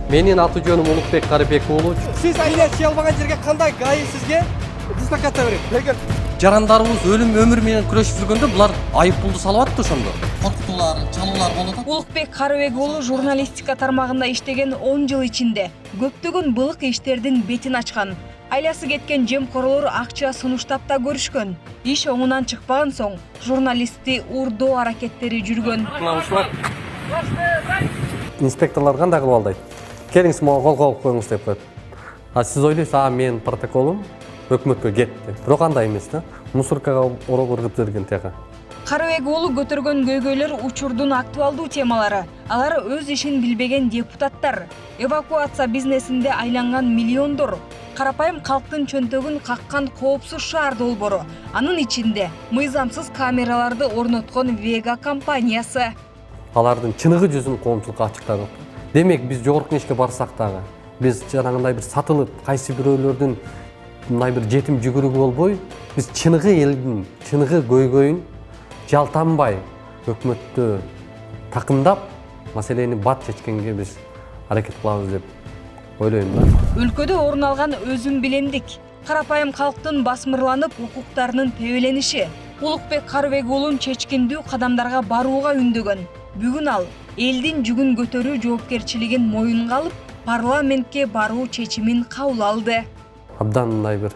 Менин аты жөнүм Улукбек Карыбек уулу. Siz aynen şey almagan жерге кандай гайы sizge дислокация берет. Жарандарыбыз өлүм өмүр менен күрөшүп жүргөндө булар айып пулду салып атты ошондо. Коркутуулар, чалуулар болуп атат. Улукбек Карыбек уулу журналистика тармагында иштеген 10 жыл ичинде көптөгөн былык иштердин бетин ачкан. Айласы кеткен жемкорлор акча сунуштап да көрүшкөн. Иш оңунан чыкпаган соң журналистти урдоо аракеттери жүргөн. Инспекторлар кандай кылып алдайт? Келиңиз мага кол коюп коюңуз деп коет. А сиз ойлойсуз, менин протоколум өкмөткө кетти. Бирок андай эмес да. Мусоркага ороп ыргып берген тияка. Карыбек уулу көтөргөн көйгөйлөр учурдун актуалдуу темалары. Алар өз ишин билбеген депутаттар. Эвакуация бизнесинде айланган миллиондор. Карапайым калктын чөнтөгүн каккан коопсуз шаар долбоору. Анын ичинде мыйзамсыз камераларды орноткон Вега компаниясы. Алардын чыныгы жүзүн коомчулукка ачыктадык. Демек биз жогорку кеңешке барсак дагы, биз жанагындай бир сатылып, кайсы бирөөлөрдүн мындай бир жетим жүгүрүгү болбой, биз чыныгы элдин, чыныгы көйгөйүн жалтанбай өкмөттү такымдап, маселени бат чечкенге биз аракет кылабыз деп ойлойм да. Өлкөдө орун алган өзүм билендик, карапайым калктын басмырланып укуктарынын тебелениши Улукбек Карыбек уулун чечкиндүү кадамдарга барууга үндөгөн. Бүгүн ал элдин жүгүн көтөрүү жоопкерчилигин моюнга алып, парламентке баруу чечимин кабыл алды. Абдан мындай бир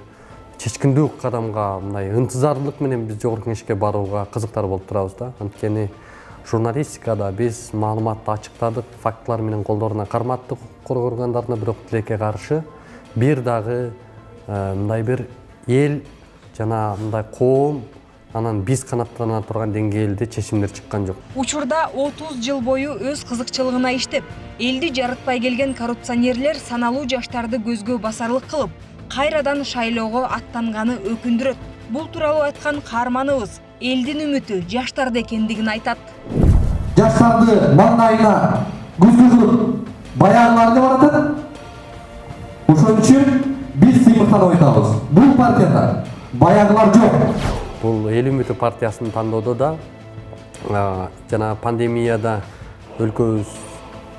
чечкиндүү кадамга, мындай ынтызарлык менен биз жогорку кеңешке барууга кызыктар болуп турабыз да. Анткени журналистикада биз маалыматты ачыктадык, фактылар менен колдоруна карматтык коргоо органдарына, бирок тилекке каршы бир дагы мындай бир эл жана мындай коом анан биз канаттана турган деңгээлде чечимдер чыккан жок. Учурда 30 жыл бою өз кызыкчылыгына иштеп, элди жарытпай келген коррупционерлер саналуу жаштарды көзгө басарлык кылып, кайрадан шайлоого аттанганы өкүндүрөт. Бул тууралуу айткан каарманыбыз элдин үмүтү жаштарда экендигин айтат. Жаштарды маңдайына көзгө кылып баягыларды баратат. Ошон үчүн биз сыймыктанып айтабыз. Бул партияда баягылар жок. Бул эл үмүтү партиясынын тандоодо да жана пандемияда өлкөбүз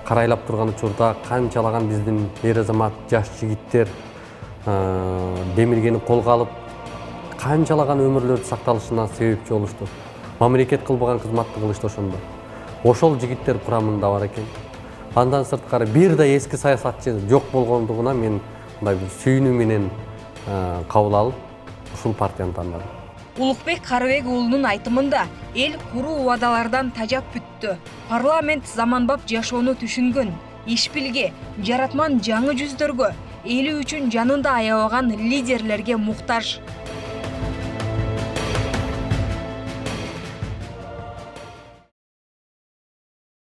карайлап турган учурда канчалаган биздин эр азамат, жаш жигиттер демиргени колго алып, канчалаган өмүрлөрдүн сакталышына себепчи болушту. Мамлекет кылбаган кызматты кылышты ошондо. Ошол жигиттер курамында бар экен. Андан сырткары бир да эски саясатчы жок болгондугуна мен мындай бир сүйүнүү менен кабыл алып, ушул партияны тандадым. Улукбек Карыбек уулунун айтымында эл куруу убадалардан тажап бүттү. Парламент заманбап жашоону түшүнгөн, иш билге, жаратман жаңы жүздөргө, эли үчүн жанын да аябаган лидерлерге муктаж.